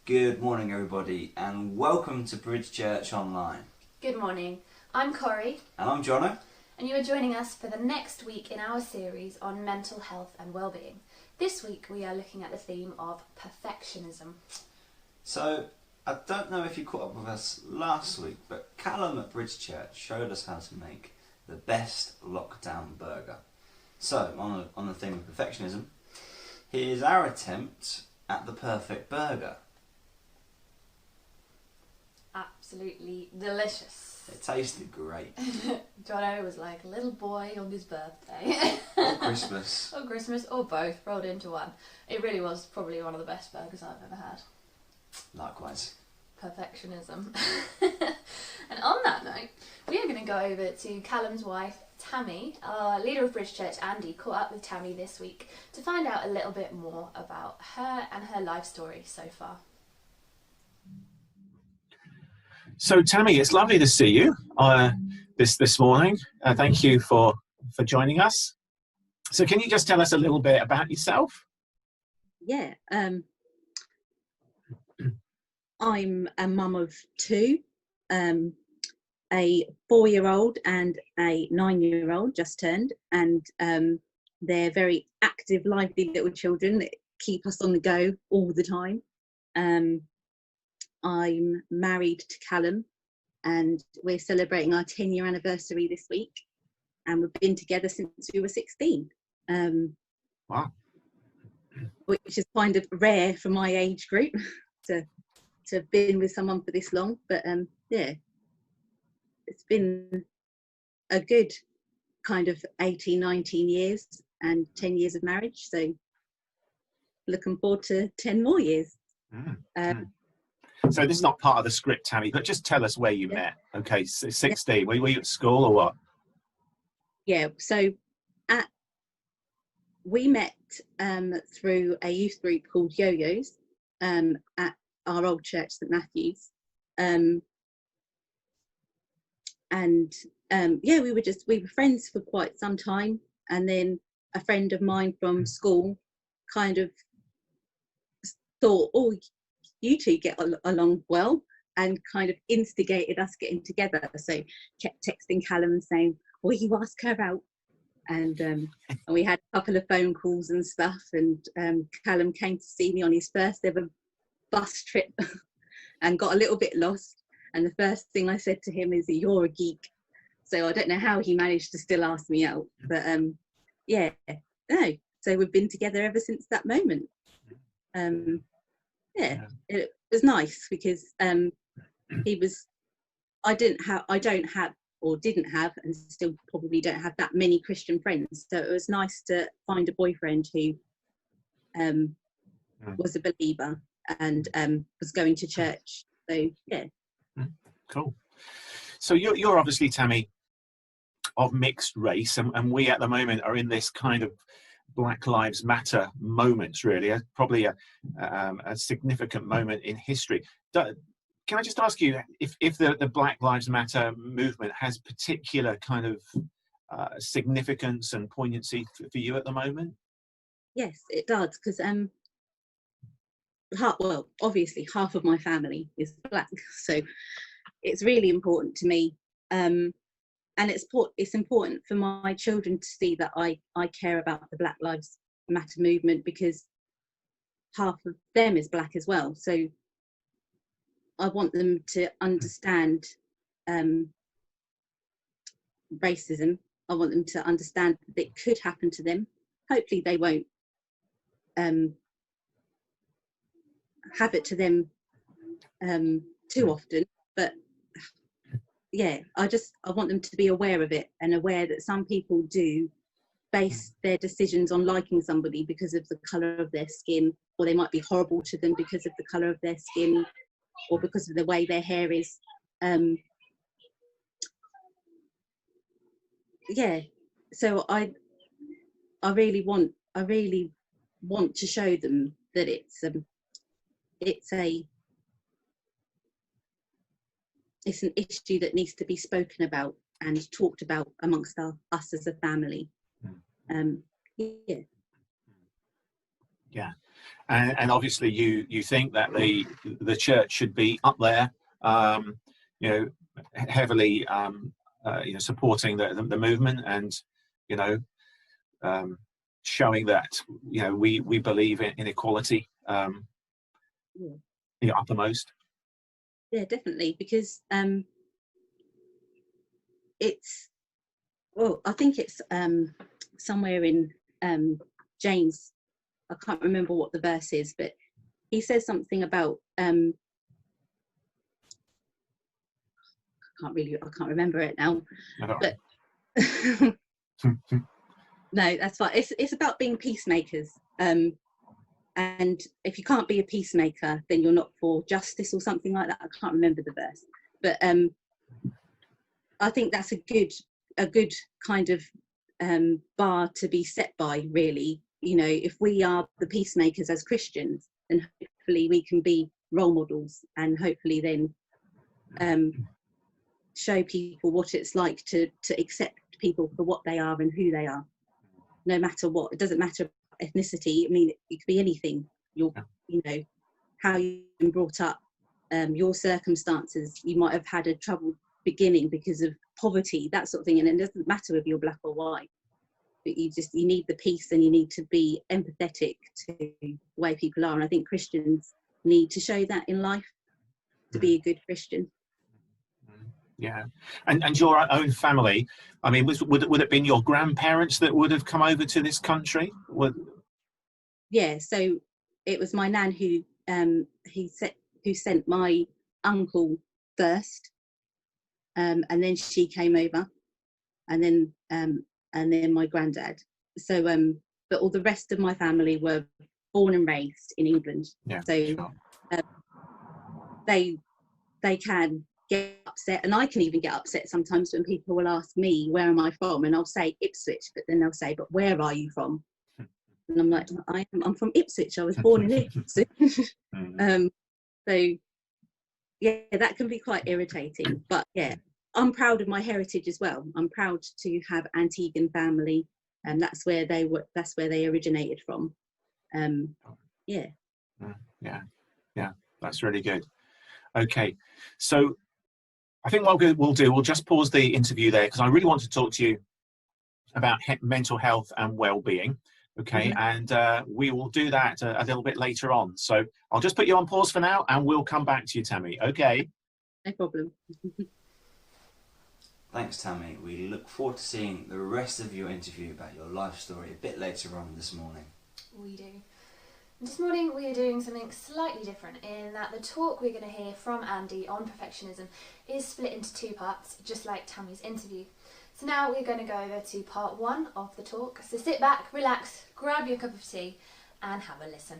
Good morning, everybody, and welcome to Bridge Church Online. Good morning. I'm Kori. And I'm Jono. And you are joining us for the next week in our series on mental health and well-being. This week we are looking at the theme of perfectionism. So, I don't know if you caught up with us last week, but Callum at Bridge Church showed us how to make the best lockdown burger. So, on the theme of perfectionism, here's our attempt at the perfect burger. Absolutely delicious. It tasted great. Jono was like a little boy on his birthday. Or Christmas. Or Christmas, or both, rolled into one. It really was probably one of the best burgers I've ever had. Likewise. Perfectionism. And on that note, we are going to go over to Callum's wife, Tammy. Our leader of Bridge Church, Andy, caught up with Tammy this week to find out a little bit more about her and her life story so far. So Tammy, it's lovely to see you this morning. Thank you for joining us. So can you just tell us a little bit about yourself? Yeah, I'm a mum of two, a 4-year-old and a 9-year-old just turned, and they're very active, lively little children that keep us on the go all the time. I'm married to Callum, and we're celebrating our 10-year anniversary this week, and we've been together since we were 16. Wow. Which is kind of rare for my age group to have been with someone for this long, but yeah, it's been a good kind of 18, 19 years and 10 years of marriage, so looking forward to 10 more years. So this is not part of the script, Tammy, but just tell us where you met. Okay, 16. Were you at school or what? Yeah, so we met through a youth group called Yo-Yos at our old church, St Matthew's, yeah, we were friends for quite some time, and then a friend of mine from school kind of thought, oh, you two get along well, and kind of instigated us getting together. So kept texting Callum and saying, will you ask her out? And we had a couple of phone calls and stuff, and Callum came to see me on his first ever bus trip and got a little bit lost, and the first thing I said to him is, you're a geek. So I don't know how he managed to still ask me out, but yeah, no, so we've been together ever since that moment. Yeah, it was nice because he was, I didn't have, or didn't have, and still probably don't have that many Christian friends. So it was nice to find a boyfriend who was a believer and was going to church. So yeah. Cool. So you're obviously, Tammy, of mixed race, and we at the moment are in this kind of Black Lives Matter moment, really, probably a significant moment in history. Can I just ask you if the Black Lives Matter movement has particular kind of significance and poignancy for you at the moment? Yes, it does, because well, obviously half of my family is Black, so it's really important to me, and it's important for my children to see that I care about the Black Lives Matter movement, because half of them is Black as well. So I want them to understand racism. I want them to understand that it could happen to them. Hopefully they won't have it to them too often, but yeah, I want them to be aware of it, and aware that some people do base their decisions on liking somebody because of the colour of their skin, or they might be horrible to them because of the colour of their skin, or because of the way their hair is. Yeah, so I really want to show them that it's an issue that needs to be spoken about and talked about amongst us as a family. Yeah. Yeah. and obviously you think that the church should be up there, you know, heavily you know, supporting the movement, and you know, showing that, you know, we believe in equality, Yeah. you know, uppermost. Yeah, definitely, because it's, well, I think it's somewhere in James. I can't remember what the verse is, but he says something about I can't remember it now. But no, that's fine. It's about being peacemakers. And if you can't be a peacemaker, then you're not for justice or something like that. I can't remember the verse, but I think that's a good kind of bar to be set by, really. You know, if we are the peacemakers as Christians, then hopefully we can be role models, and hopefully then show people what it's like to accept people for what they are and who they are, no matter what. It doesn't matter ethnicity. I mean, it could be anything. You know, how you've been brought up, your circumstances. You might have had a troubled beginning because of poverty, that sort of thing, and it doesn't matter if you're black or white. But you need the peace, and you need to be empathetic to the way people are. And I think Christians need to show that in life to be a good Christian. Yeah, and your own family. I mean, would it have been your grandparents that would have come over to this country? Yeah, so it was my nan who sent my uncle first, and then she came over, and then my granddad. So but all the rest of my family were born and raised in England. Yeah, so sure. They can get upset, and I can even get upset sometimes when people will ask me, where am I from? And I'll say Ipswich, but then they'll say, but where are you from? And I'm like, I'm from Ipswich. I was born in Ipswich. So yeah, that can be quite irritating. But yeah, I'm proud of my heritage as well. I'm proud to have Antiguan family, and that's where they originated from. Yeah. Yeah, that's really good. Okay, so I think what we'll just pause the interview there, because I really want to talk to you about mental health and well-being. Okay, and we will do that a little bit later on. So I'll just put you on pause for now, and we'll come back to you, Tammy. Okay. No problem. Thanks, Tammy. We look forward to seeing the rest of your interview about your life story a bit later on this morning. We do. This morning we are doing something slightly different, in that the talk we're going to hear from Andy on perfectionism is split into two parts, just like Tammy's interview. So now we're going to go over to part one of the talk. So sit back, relax, grab your cup of tea and have a listen.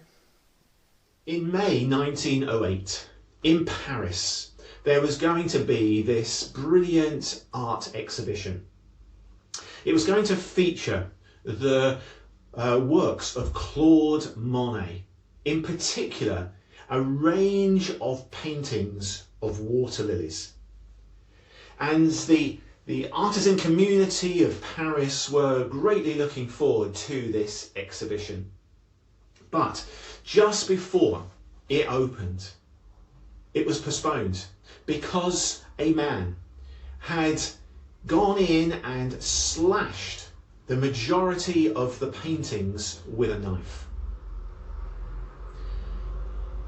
In May 1908, in Paris, there was going to be this brilliant art exhibition. It was going to feature the works of Claude Monet, in particular a range of paintings of water lilies. And the artisan community of Paris were greatly looking forward to this exhibition. But just before it opened, it was postponed because a man had gone in and slashed the majority of the paintings with a knife.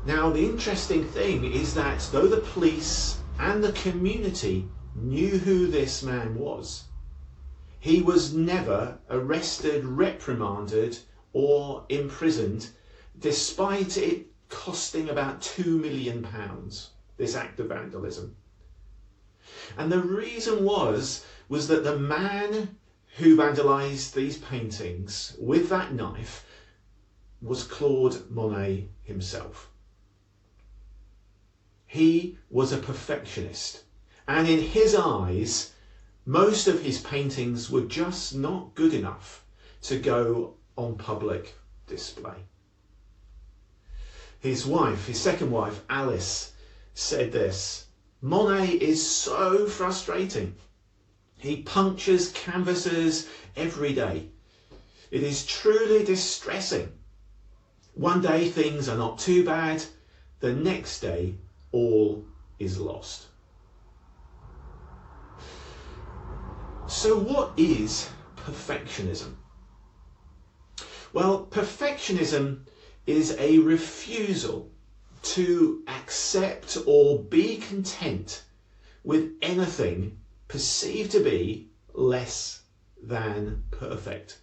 Now, the interesting thing is that though the police and the community knew who this man was, he was never arrested, reprimanded, or imprisoned, despite it costing about £2 million, this act of vandalism. And the reason was that the man who vandalised these paintings with that knife was Claude Monet himself. He was a perfectionist, and in his eyes, most of his paintings were just not good enough to go on public display. His wife, his second wife, Alice, said this: "Monet is so frustrating. He punctures canvases every day. It is truly distressing. One day things are not too bad, the next day all is lost. So what is perfectionism? Well, perfectionism is a refusal to accept or be content with anything perceived to be less than perfect.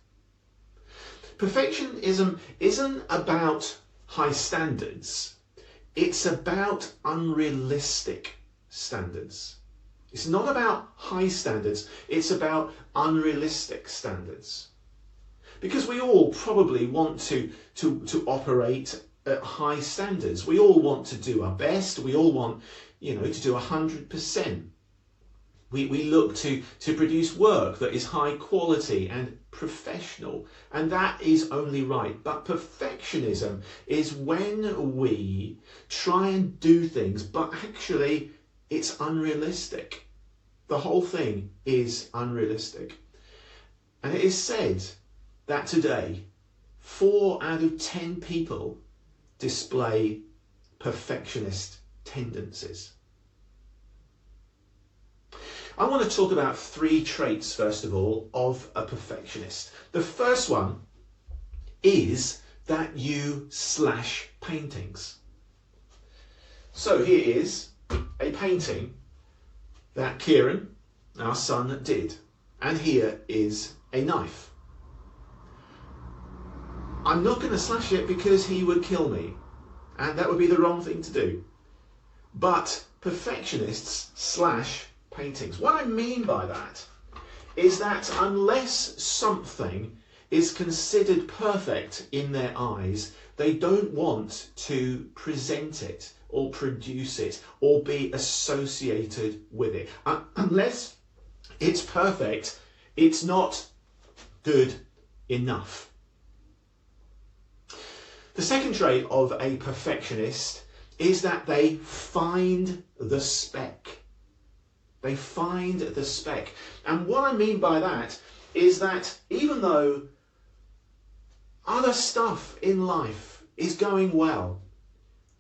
Perfectionism isn't about high standards, it's about unrealistic standards. It's not about high standards, it's about unrealistic standards. Because we all probably want to operate at high standards. We all want to do our best, we all want, to do 100%. We look to produce work that is high quality and professional, and that is only right. But perfectionism is when we try and do things, but actually it's unrealistic. The whole thing is unrealistic. And it is said that today 4 out of 10 people display perfectionist tendencies. I want to talk about 3 traits, first of all, of a perfectionist. The first one is that you slash paintings. So here is a painting that Kieran, our son, did. And here is a knife. I'm not going to slash it because he would kill me, and that would be the wrong thing to do. But perfectionists slash paintings. What I mean by that is that unless something is considered perfect in their eyes, they don't want to present it or produce it or be associated with it. Unless it's perfect, it's not good enough. The second trait of a perfectionist is that they find the speck. They find the speck. And what I mean by that is that even though other stuff in life is going well,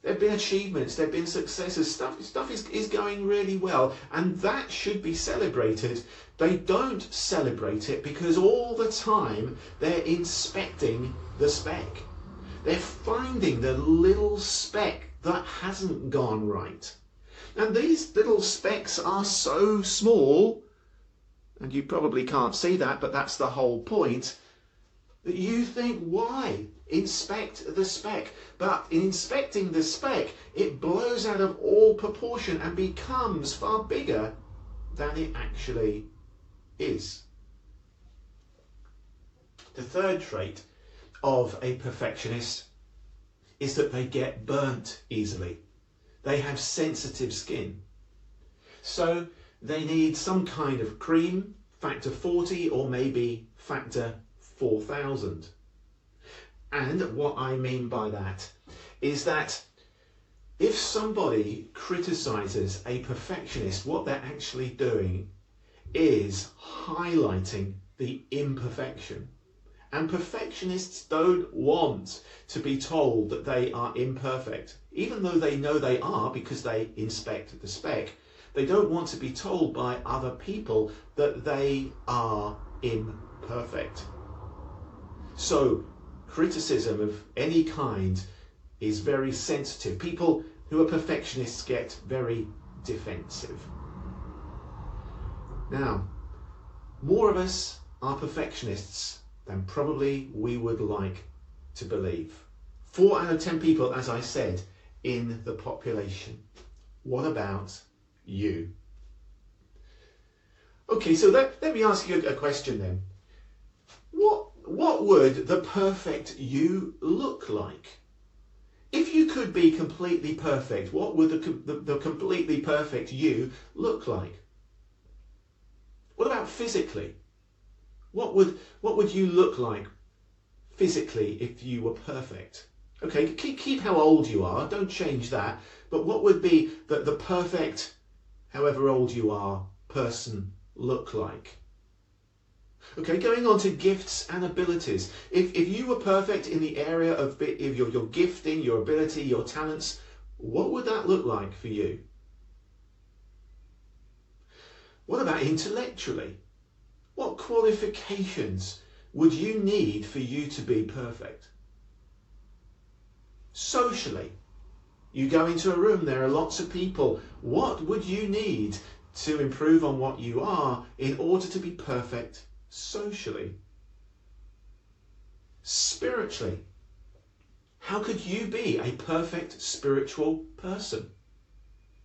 there have been achievements, there have been successes, stuff is going really well, and that should be celebrated. They don't celebrate it because all the time they're inspecting the speck. They're finding the little speck that hasn't gone right. And these little specks are so small, and you probably can't see that, but that's the whole point, that you think, why? Inspect the speck. But in inspecting the speck, it blows out of all proportion and becomes far bigger than it actually is. The third trait of a perfectionist is that they get burnt easily. They have sensitive skin. So they need some kind of cream, factor 40 or maybe factor 4000. And what I mean by that is that if somebody criticizes a perfectionist, what they're actually doing is highlighting the imperfection. And perfectionists don't want to be told that they are imperfect. Even though they know they are because they inspect the speck, they don't want to be told by other people that they are imperfect. So criticism of any kind is very sensitive. People who are perfectionists get very defensive. Now, more of us are perfectionists than probably we would like to believe. 4 out of 10 people, as I said, in the population. What about you? Okay, so let me ask you a question then. What would the perfect you look like? If you could be completely perfect, what would the completely perfect you look like? What about physically? What would you look like physically if you were perfect? Okay, keep how old you are, don't change that, but what would be the perfect, however old you are, person look like? Okay, going on to gifts and abilities. If you were perfect in the area of your gifting, your ability, your talents, what would that look like for you? What about intellectually? What qualifications would you need for you to be perfect? Socially, you go into a room, there are lots of people. What would you need to improve on what you are in order to be perfect socially? Spiritually, how could you be a perfect spiritual person?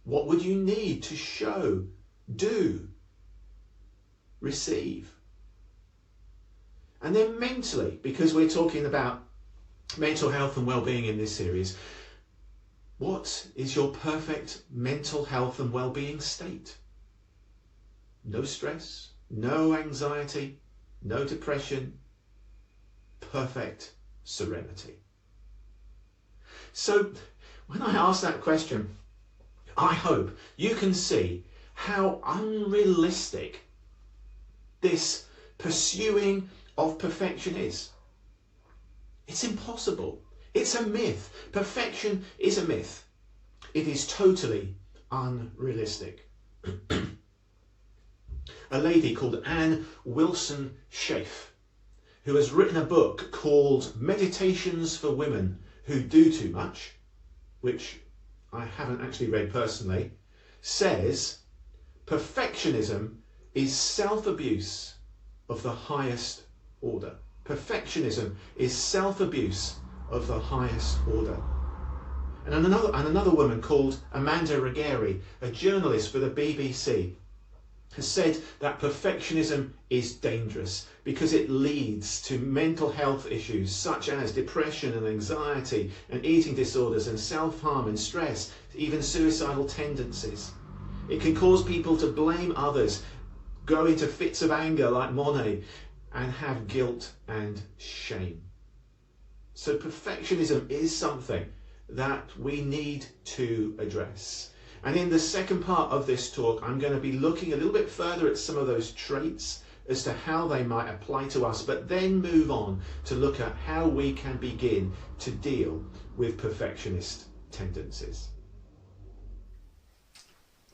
What would you need to show, do, receive? And then mentally, because we're talking about mental health and well-being in this series, what is your perfect mental health and well-being state? No stress, no anxiety, no depression, perfect serenity. So when I ask that question, I hope you can see how unrealistic this pursuing of perfection is. It's impossible. It's a myth. Perfection is a myth. It is totally unrealistic. A lady called Anne Wilson Schaef, who has written a book called Meditations for Women Who Do Too Much, which I haven't actually read personally, says perfectionism is self-abuse of the highest order. Perfectionism is self-abuse of the highest order. And another woman called Amanda Ruggieri, a journalist for the BBC, has said that perfectionism is dangerous because it leads to mental health issues such as depression and anxiety and eating disorders and self-harm and stress, even suicidal tendencies. It can cause people to blame others, go into fits of anger like Monet, and have guilt and shame. So perfectionism is something that we need to address. And in the second part of this talk, I'm going to be looking a little bit further at some of those traits as to how they might apply to us, but then move on to look at how we can begin to deal with perfectionist tendencies.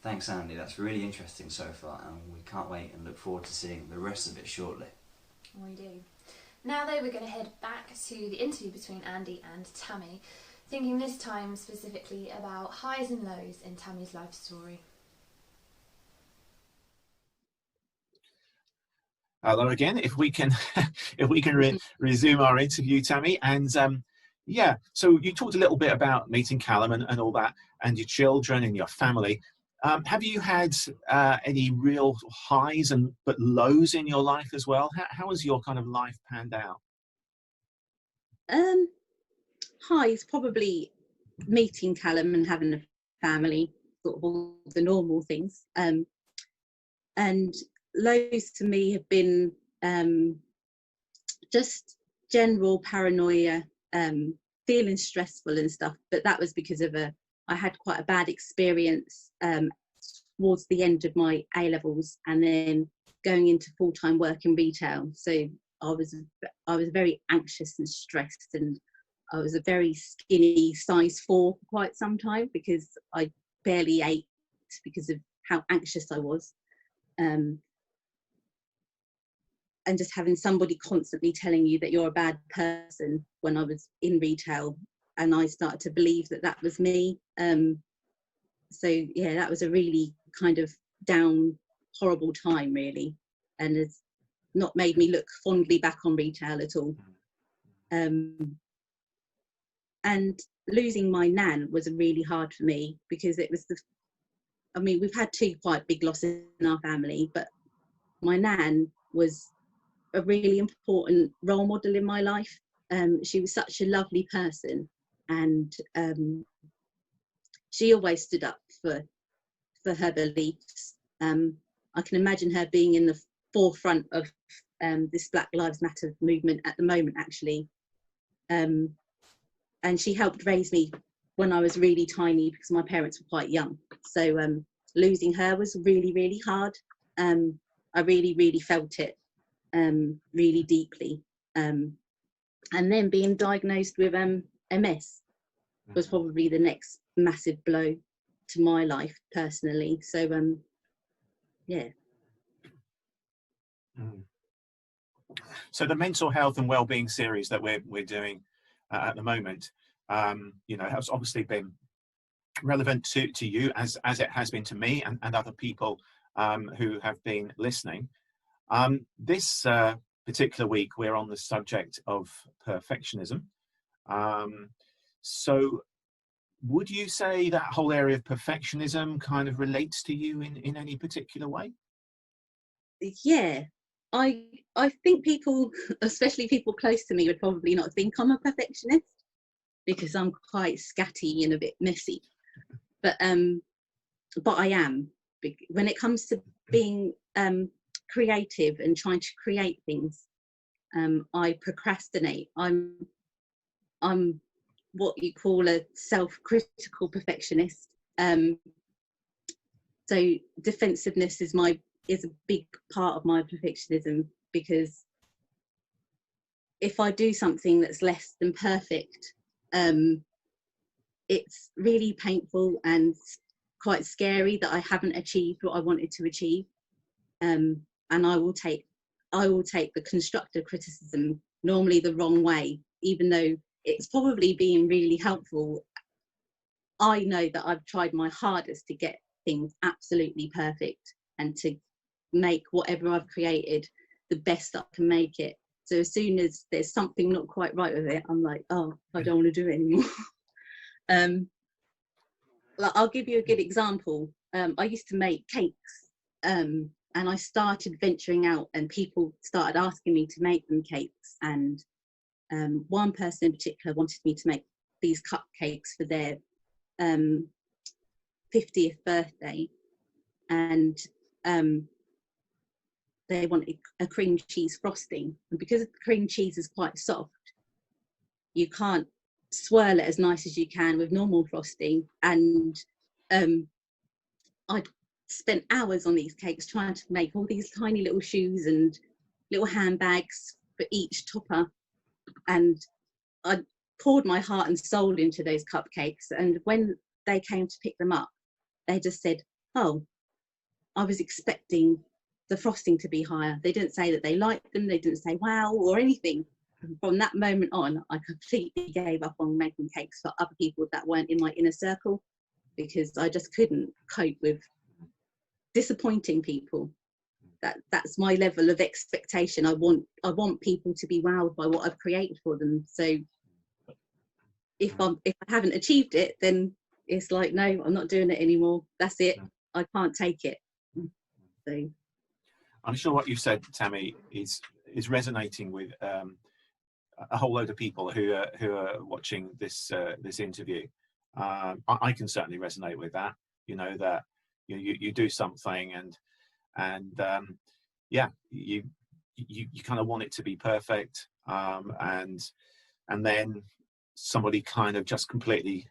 Thanks, Andy. That's really interesting so far, and we can't wait and look forward to seeing the rest of it shortly. We do. Now though, we're going to head back to the interview between Andy and Tammy, thinking this time specifically about highs and lows in Tammy's life story. Hello again. If we can resume our interview, Tammy, and yeah, so you talked a little bit about meeting Callum and all that, and your children and your family. Have you had any real highs but lows in your life as well? How has your kind of life panned out? Highs, probably meeting Callum and having a family, sort of all the normal things. And lows to me have been just general paranoia, feeling stressful and stuff. But that was because of I had quite a bad experience towards the end of my A-levels, and then going into full-time work in retail. So I was very anxious and stressed, and I was a very skinny size 4 for quite some time because I barely ate because of how anxious I was. And just having somebody constantly telling you that you're a bad person when I was in retail, and I started to believe that was me. So yeah, that was a really kind of down, horrible time really, and it's not made me look fondly back on retail at all. And losing my nan was really hard for me because it was we've had 2 quite big losses in our family, but my nan was a really important role model in my life. She was such a lovely person, and she always stood up for her beliefs. I can imagine her being in the forefront of this Black Lives Matter movement at the moment, actually. And she helped raise me when I was really tiny because my parents were quite young. So losing her was really, really hard. I really, really felt it. really deeply. And then being diagnosed with MS was probably the next massive blow to my life personally. So yeah. So the mental health and well-being series that we're doing at the moment, has obviously been relevant to you as it has been to me and other people who have been listening. This particular week we're on the subject of perfectionism. So would you say that whole area of perfectionism kind of relates to you in any particular way? Yeah, I think people, especially people close to me, would probably not think I'm a perfectionist because I'm quite scatty and a bit messy. But I am. When it comes to being creative and trying to create things, I procrastinate. I'm what you call a self-critical perfectionist. So defensiveness is a big part of my perfectionism, because if I do something that's less than perfect, it's really painful and quite scary that I haven't achieved what I wanted to achieve. And I will take the constructive criticism normally the wrong way, even though it's probably being really helpful. I know that I've tried my hardest to get things absolutely perfect and to make whatever I've created the best that I can make it. So as soon as there's something not quite right with it, I'm like, oh, I don't want to do it anymore. I'll give you a good example. I used to make cakes, and I started venturing out, and people started asking me to make them cakes. And one person in particular wanted me to make these cupcakes for their 50th birthday, and they wanted a cream cheese frosting. And because the cream cheese is quite soft, you can't swirl it as nice as you can with normal frosting. And I'd spent hours on these cakes trying to make all these tiny little shoes and little handbags for each topper, and I poured my heart and soul into those cupcakes. And when they came to pick them up, they just said, oh, I was expecting the frosting to be higher. They didn't say that they liked them, they didn't say wow or anything. And from that moment on, I completely gave up on making cakes for other people that weren't in my inner circle, because I just couldn't cope with disappointing people. That's my level of expectation. I want people to be wowed by what I've created for them. So if I haven't achieved it, then it's like, no, I'm not doing it anymore. That's it. I can't take it. So I'm sure what you've said, Tammy, is resonating with a whole load of people who are watching this interview. I can certainly resonate with that. That you do something and you kind of want it to be perfect, and then somebody kind of just completely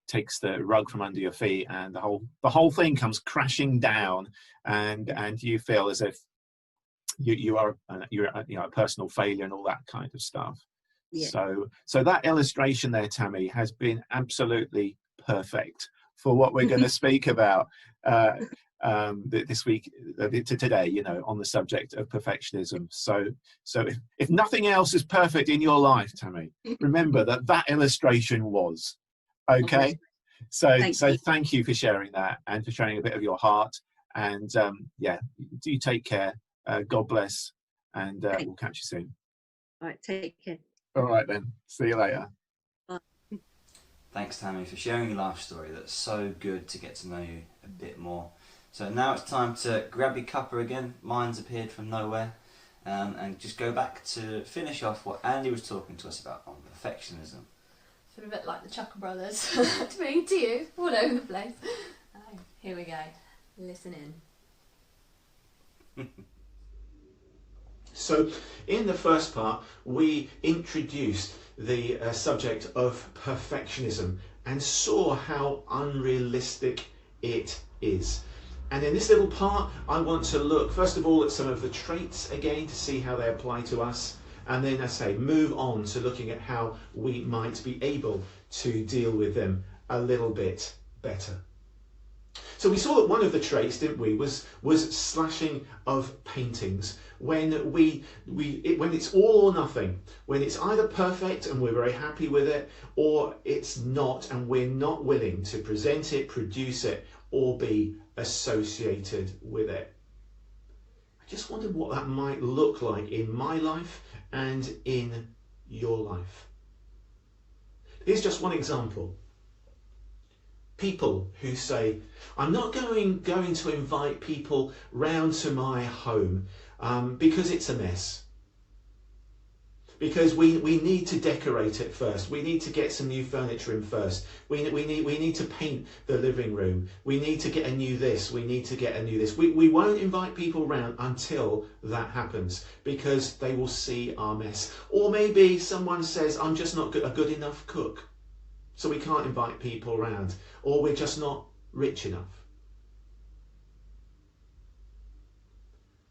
takes the rug from under your feet, and the whole thing comes crashing down, and you feel as if you're a personal failure and all that kind of stuff. Yeah. So that illustration there, Tammy, has been absolutely perfect for what we're going to speak about this week, today, on the subject of perfectionism. So if nothing else is perfect in your life, Tammy, remember that illustration was. Okay. So thank you for sharing that and for sharing a bit of your heart. And do take care. God bless, and we'll catch you soon. All right, take care. All right then. See you later. Bye. Thanks, Tammy, for sharing your life story. That's so good to get to know you a bit more. So now it's time to grab your cuppa again. Mine's appeared from nowhere. And just go back to finish off what Andy was talking to us about on perfectionism. Feel a bit like the Chucker Brothers to me, to you, all over the place. Oh, here we go. Listen in. So in the first part, we introduced the subject of perfectionism and saw how unrealistic it is. And in this little part, I want to look, first of all, at some of the traits again to see how they apply to us. And then, as I say, move on to looking at how we might be able to deal with them a little bit better. So we saw that one of the traits, didn't we, was slashing of paintings. When when it's all or nothing, when it's either perfect and we're very happy with it, or it's not and we're not willing to present it, produce it, or be associated with it. I just wondered what that might look like in my life and in your life. Here's just one example. People who say, I'm not going to invite people round to my home because it's a mess. Because we need to decorate it first. We need to get some new furniture in first. We need to paint the living room. We need to get a new this. We need to get a new this. We won't invite people round until that happens because they will see our mess. Or maybe someone says, I'm just not a good enough cook, so we can't invite people round. Or we're just not rich enough.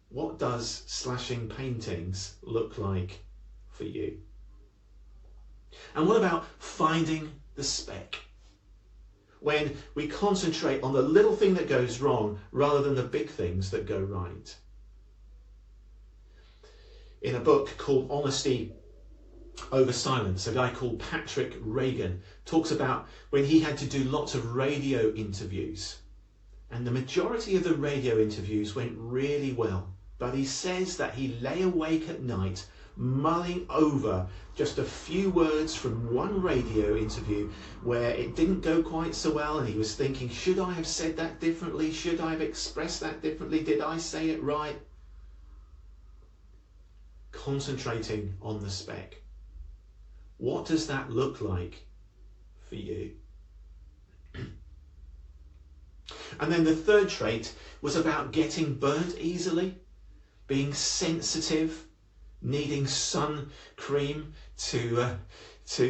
What does slashing paintings look like for you? And what about finding the speck? When we concentrate on the little thing that goes wrong rather than the big things that go right. In a book called Honesty Over Silence, a guy called Patrick Reagan talks about when he had to do lots of radio interviews. And the majority of the radio interviews went really well. But he says that he lay awake at night mulling over just a few words from one radio interview where it didn't go quite so well, and he was thinking, should I have said that differently? Should I have expressed that differently? Did I say it right? Concentrating on the speck. What does that look like for you? And then the third trait was about getting burnt easily, being sensitive, needing sun cream to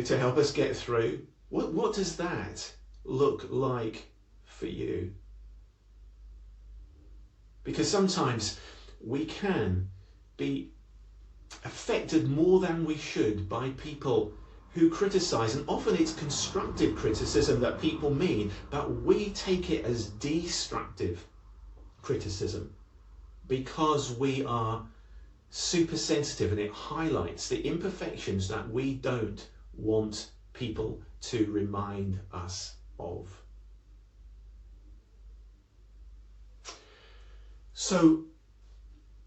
help us get through. What does that look like for you? Because sometimes we can be affected more than we should by people who criticise, and often it's constructive criticism that people mean, but we take it as destructive criticism because we are super sensitive, and it highlights the imperfections that we don't want people to remind us of. So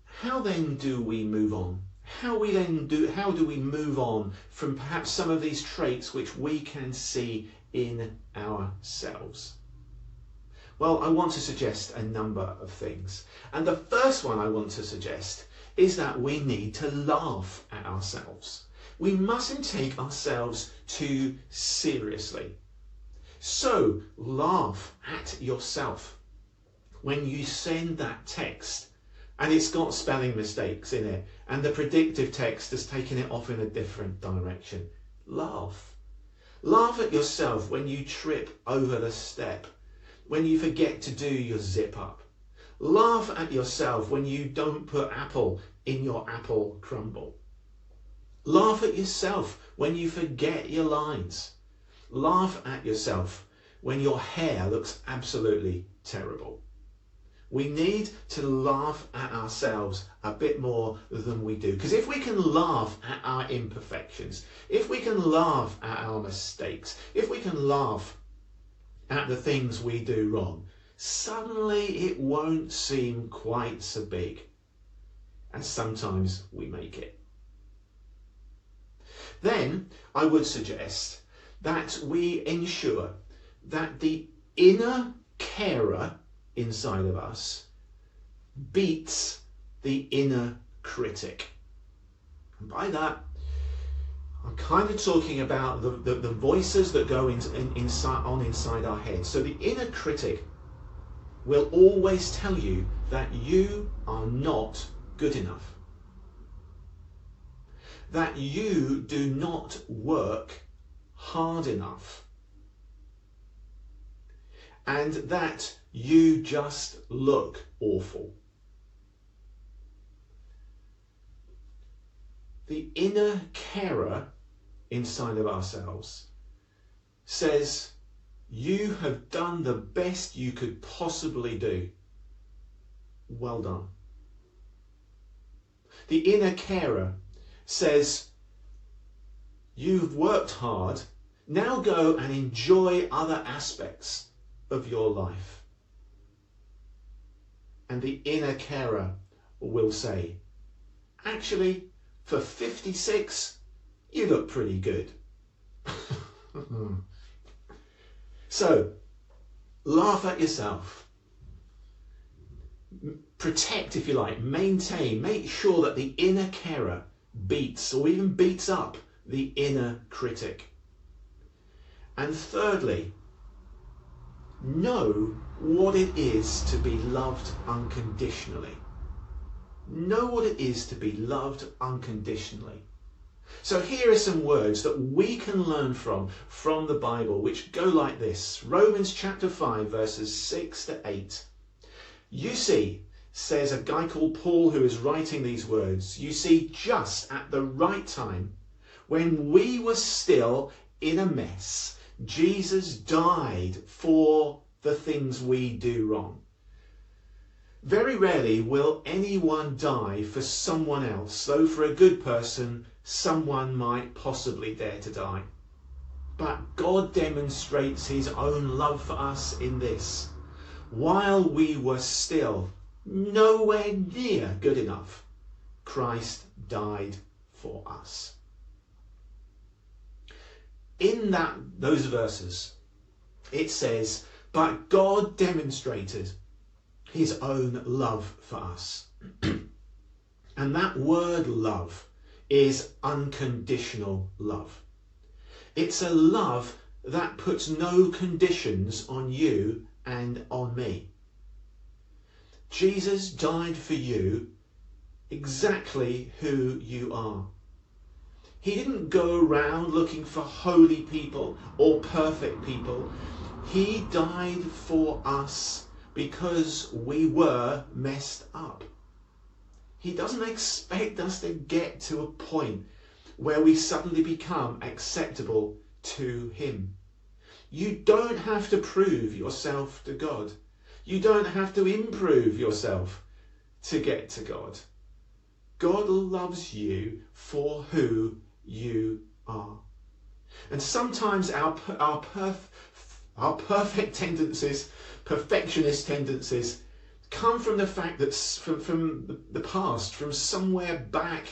how then do we move on? How do we move on from perhaps some of these traits which we can see in ourselves? Well, I want to suggest a number of things. And the first one I want to suggest is that we need to laugh at ourselves. We mustn't take ourselves too seriously. So laugh at yourself when you send that text and it's got spelling mistakes in it and the predictive text has taken it off in a different direction. Laugh. Laugh at yourself when you trip over the step, when you forget to do your zip up. Laugh at yourself when you don't put apple in your apple crumble. Laugh at yourself when you forget your lines. Laugh at yourself when your hair looks absolutely terrible. We need to laugh at ourselves a bit more than we do. Because if we can laugh at our imperfections, if we can laugh at our mistakes, if we can laugh at the things we do wrong, suddenly it won't seem quite so big. And sometimes we make it. Then I would suggest that we ensure that the inner carer inside of us beats the inner critic. And by that, I'm kind of talking about the voices that go inside our heads. So the inner critic will always tell you that you are not good enough, that you do not work hard enough. and that you just look awful. The inner carer inside of ourselves says, you have done the best you could possibly do. Well done. The inner carer says, you've worked hard, now go and enjoy other aspects of your life. And the inner carer will say, actually, for 56, you look pretty good. So, laugh at yourself. Protect, if you like, maintain, make sure that the inner carer beats or even beats up the inner critic. And thirdly, know what it is to be loved unconditionally. Know what it is to be loved unconditionally. So here are some words that we can learn from the Bible, which go like this. Romans chapter 5, verses 6 to 8. You see, says a guy called Paul who is writing these words, you see, just at the right time, when we were still in a mess, Jesus died for the things we do wrong. Very rarely will anyone die for someone else, though for a good person, someone might possibly dare to die. But God demonstrates his own love for us in this. While we were still nowhere near good enough, Christ died for us. In those verses, it says, but God demonstrated his own love for us. And that word love is unconditional love. It's a love that puts no conditions on you and on me. Jesus died for you exactly who you are. He didn't go around looking for holy people or perfect people. He died for us because we were messed up. He doesn't expect us to get to a point where we suddenly become acceptable to him. You don't have to prove yourself to God. You don't have to improve yourself to get to God. God loves you for who you are. And sometimes our perfect tendencies, perfectionist tendencies, come from the fact that from the past, from somewhere back,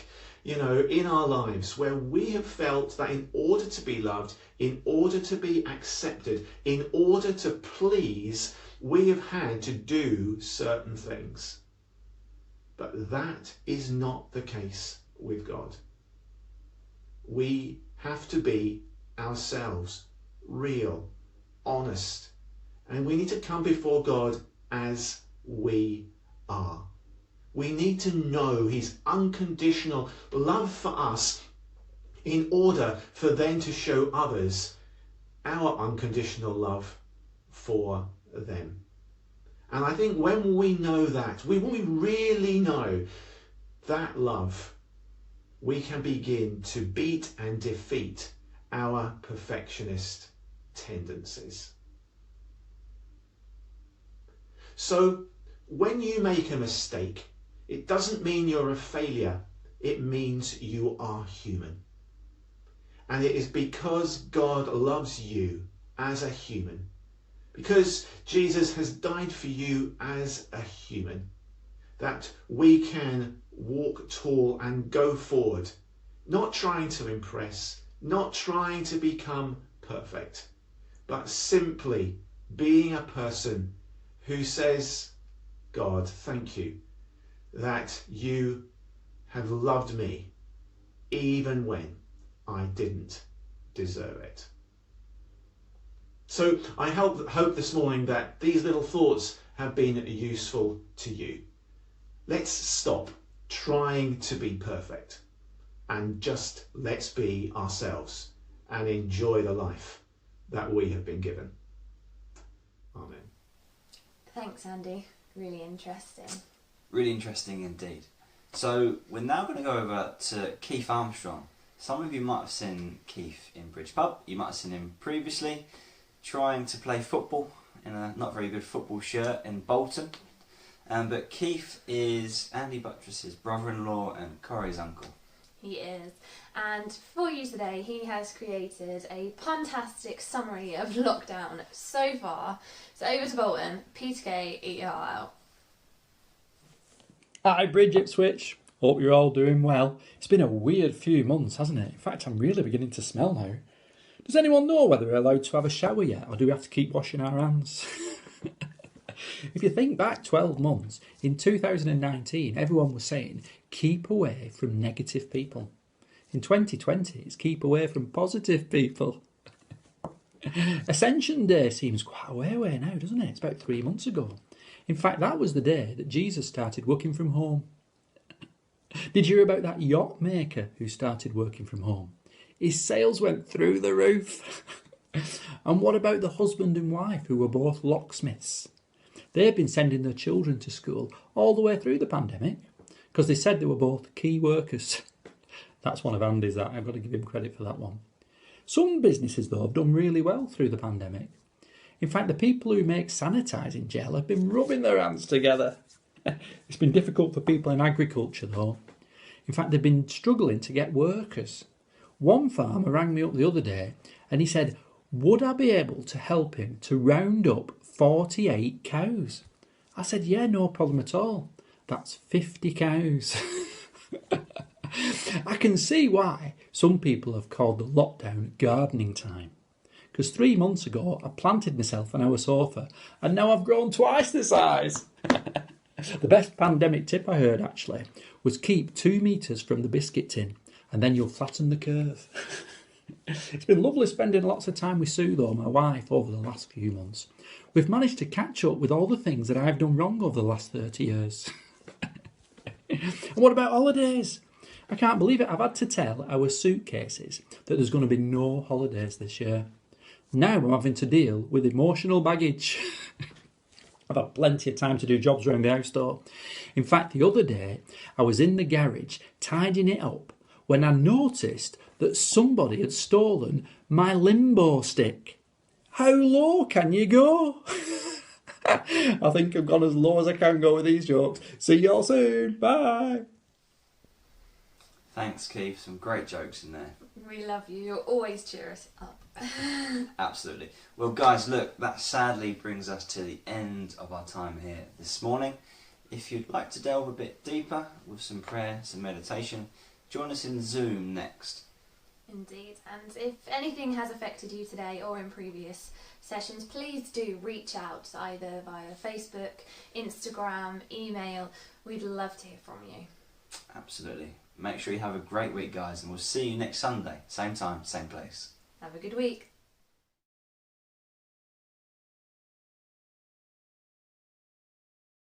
in our lives, where we have felt that in order to be loved, in order to be accepted, in order to please, we have had to do certain things. But that is not the case with God. We have to be ourselves, real, honest, and we need to come before God as we are. We need to know his unconditional love for us in order for then to show others our unconditional love for them. And I think when we know that, when we really know that love, we can begin to beat and defeat our perfectionist tendencies. So when you make a mistake, it doesn't mean you're a failure. It means you are human. And it is because God loves you as a human, because Jesus has died for you as a human, that we can walk tall and go forward, not trying to impress, not trying to become perfect, but simply being a person who says, God, thank you that you have loved me even when I didn't deserve it. So I hope this morning that these little thoughts have been useful to you. Let's stop trying to be perfect and just let's be ourselves and enjoy the life that we have been given. Amen. Thanks, Andy. Really interesting. Really interesting indeed. So we're now going to go over to Keith Armstrong. Some of you might have seen Keith in Bridge Pub. You might have seen him previously trying to play football in a not very good football shirt in Bolton. But Keith is Andy Buttress's brother-in-law and Kori's uncle. He is. And for you today, he has created a fantastic summary of lockdown so far. So over to Bolton. Peter K, eat your heart out. Hi, Bridge Ipswich. Hope you're all doing well. It's been a weird few months, hasn't it? In fact, I'm really beginning to smell now. Does anyone know whether we're allowed to have a shower yet, or do we have to keep washing our hands? If you think back 12 months, in 2019, everyone was saying, keep away from negative people. In 2020, it's keep away from positive people. Ascension Day seems quite a way away now, doesn't it? It's about 3 months ago. In fact, that was the day that Jesus started working from home. Did you hear about that yacht maker who started working from home? His sales went through the roof. And what about the husband and wife who were both locksmiths? They've been sending their children to school all the way through the pandemic because they said they were both key workers. That's one of Andy's, that. I've got to give him credit for that one. Some businesses, though, have done really well through the pandemic. In fact, the people who make sanitising gel have been rubbing their hands together. It's been difficult for people in agriculture, though. In fact, they've been struggling to get workers. One farmer rang me up the other day and he said, would I be able to help him to round up 48 cows? I said, yeah, no problem at all. That's 50 cows. I can see why some people have called the lockdown gardening time. Because 3 months ago, I planted myself on our sofa and now I've grown twice the size. The best pandemic tip I heard, actually, was keep 2 metres from the biscuit tin and then you'll flatten the curve. It's been lovely spending lots of time with Sue, though, my wife, over the last few months. We've managed to catch up with all the things that I've done wrong over the last 30 years. And what about holidays? I can't believe it. I've had to tell our suitcases that there's going to be no holidays this year. Now I'm having to deal with emotional baggage. I've had plenty of time to do jobs around the house, though. In fact, the other day, I was in the garage tidying it up when I noticed that somebody had stolen my limbo stick. How low can you go? I think I've gone as low as I can go with these jokes. See you all soon. Bye. Thanks, Keith. Some great jokes in there. We love you. You'll always cheer us up. Absolutely. Well, guys, look, that sadly brings us to the end of our time here this morning. If you'd like to delve a bit deeper with some prayer, some meditation, join us in Zoom next. Indeed. And if anything has affected you today or in previous sessions, please do reach out either via Facebook, Instagram, email. We'd love to hear from you. Absolutely. Make sure you have a great week, guys, and we'll see you next Sunday. Same time, same place. Have a good week.